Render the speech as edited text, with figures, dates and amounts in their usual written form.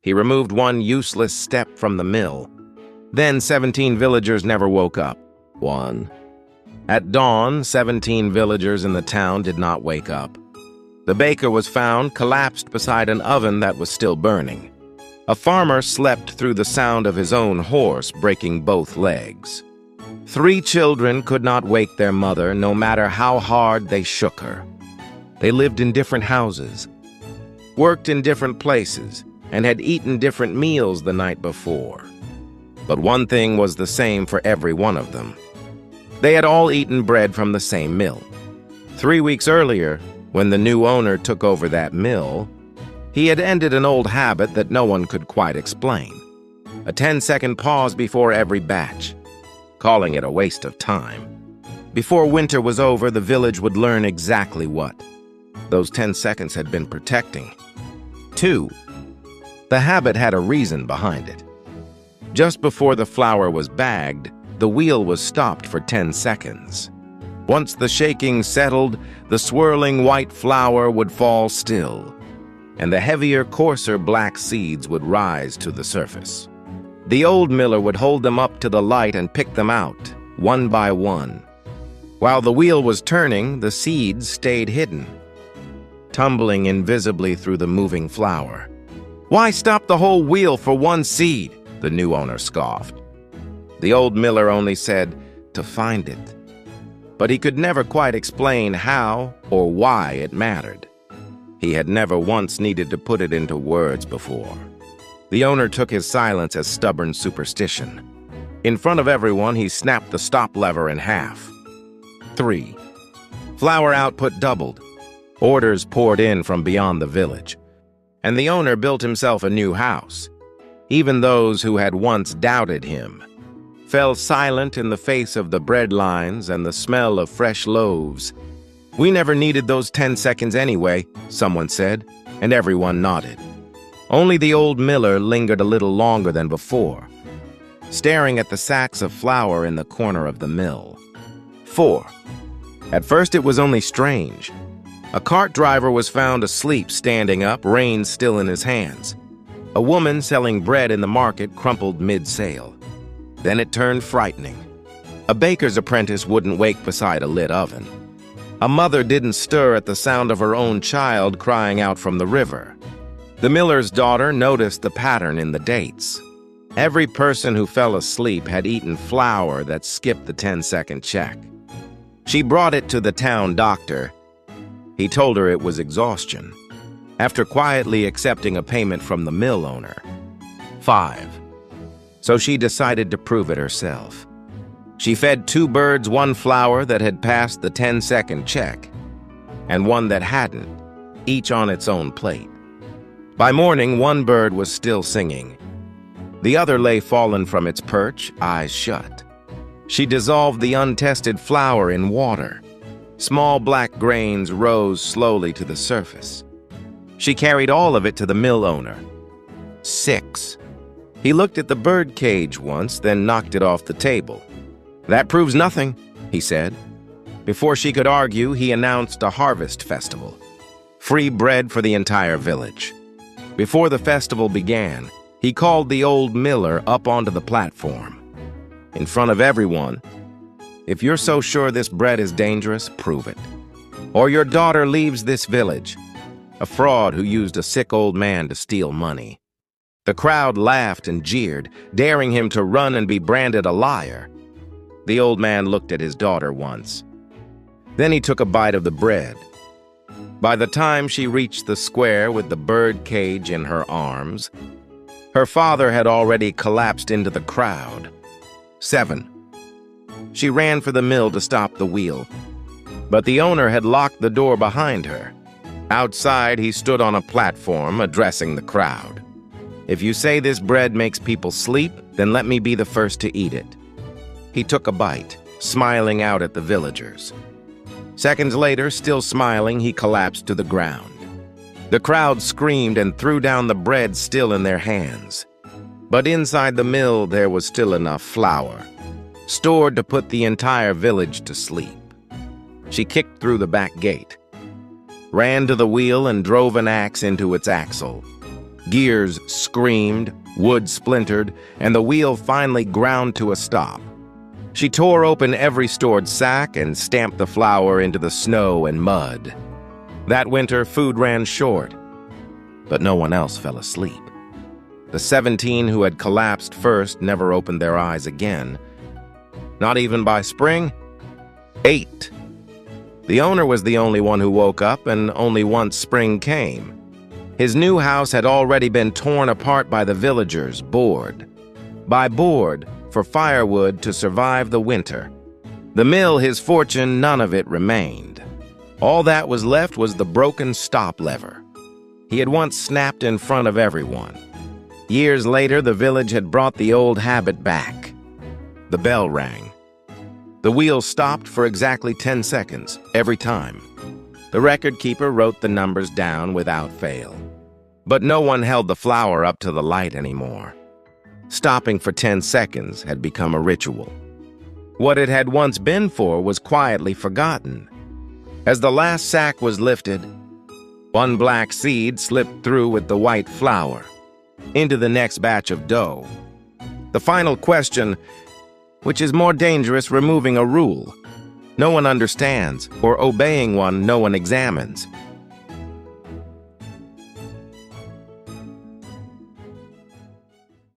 He removed one useless step from the mill. Then 17 villagers never woke up. 1. At dawn, 17 villagers in the town did not wake up. The baker was found collapsed beside an oven that was still burning. A farmer slept through the sound of his own horse breaking both legs. 3 children could not wake their mother, no matter how hard they shook her. They lived in different houses, worked in different places, and had eaten different meals the night before. But one thing was the same for every one of them. They had all eaten bread from the same mill. 3 weeks earlier, when the new owner took over that mill, he had ended an old habit that no one could quite explain. A 10-second pause before every batch, calling it a waste of time. Before winter was over, the village would learn exactly what those 10 seconds had been protecting. 2. The habit had a reason behind it. Just before the flour was bagged, the wheel was stopped for 10 seconds. Once the shaking settled, the swirling white flour would fall still, and the heavier, coarser black seeds would rise to the surface. The old miller would hold them up to the light and pick them out, one by one. While the wheel was turning, the seeds stayed hidden, tumbling invisibly through the moving flour. "Why stop the whole wheel for one seed?" the new owner scoffed. The old miller only said, "To find it." But he could never quite explain how or why it mattered. He had never once needed to put it into words before. The owner took his silence as stubborn superstition. In front of everyone, he snapped the stop lever in half. 3. Flour output doubled. Orders poured in from beyond the village, and the owner built himself a new house. Even those who had once doubted him fell silent in the face of the bread lines and the smell of fresh loaves. "We never needed those 10 seconds anyway," someone said, and everyone nodded. Only the old miller lingered a little longer than before, staring at the sacks of flour in the corner of the mill. 4. At first it was only strange. A cart driver was found asleep, standing up, reins still in his hands. A woman selling bread in the market crumpled mid-sale. Then it turned frightening. A baker's apprentice wouldn't wake beside a lit oven. A mother didn't stir at the sound of her own child crying out from the river. The miller's daughter noticed the pattern in the dates. Every person who fell asleep had eaten flour that skipped the 10-second check. She brought it to the town doctor. He told her it was exhaustion, after quietly accepting a payment from the mill owner. 5. So she decided to prove it herself. She fed 2 birds one flour that had passed the 10-second check, and one that hadn't, each on its own plate. By morning, one bird was still singing. The other lay fallen from its perch, eyes shut. She dissolved the untested flour in water. Small black grains rose slowly to the surface. She carried all of it to the mill owner. 6. He looked at the bird cage once, then knocked it off the table. "That proves nothing," he said. Before she could argue, he announced a harvest festival. Free bread for the entire village. Before the festival began, he called the old miller up onto the platform. In front of everyone, "If you're so sure this bread is dangerous, prove it. Or your daughter leaves this village." A fraud who used a sick old man to steal money. The crowd laughed and jeered, daring him to run and be branded a liar. The old man looked at his daughter once. Then he took a bite of the bread. By the time she reached the square with the bird cage in her arms, her father had already collapsed into the crowd. 7. She ran for the mill to stop the wheel, but the owner had locked the door behind her. Outside, he stood on a platform addressing the crowd. "If you say this bread makes people sleep, then let me be the first to eat it." He took a bite, smiling out at the villagers. Seconds later, still smiling, he collapsed to the ground. The crowd screamed and threw down the bread still in their hands. But inside the mill, there was still enough flour, stored to put the entire village to sleep. She kicked through the back gate, ran to the wheel and drove an axe into its axle. Gears screamed, wood splintered, and the wheel finally ground to a stop. She tore open every stored sack and stamped the flour into the snow and mud. That winter, food ran short, but no one else fell asleep. The 17 who had collapsed first never opened their eyes again. Not even by spring? 8. The owner was the only one who woke up, and only once spring came. His new house had already been torn apart by the villagers, board by board, for firewood to survive the winter. The mill, his fortune, none of it remained. All that was left was the broken stop lever. He had once snapped in front of everyone. Years later, the village had brought the old habit back. The bell rang. The wheel stopped for exactly 10 seconds, every time. The record keeper wrote the numbers down without fail. But no one held the flour up to the light anymore. Stopping for 10 seconds had become a ritual. What it had once been for was quietly forgotten. As the last sack was lifted, one black seed slipped through with the white flour into the next batch of dough. The final question, which is more dangerous, removing a rule no one understands, or obeying one no one examines.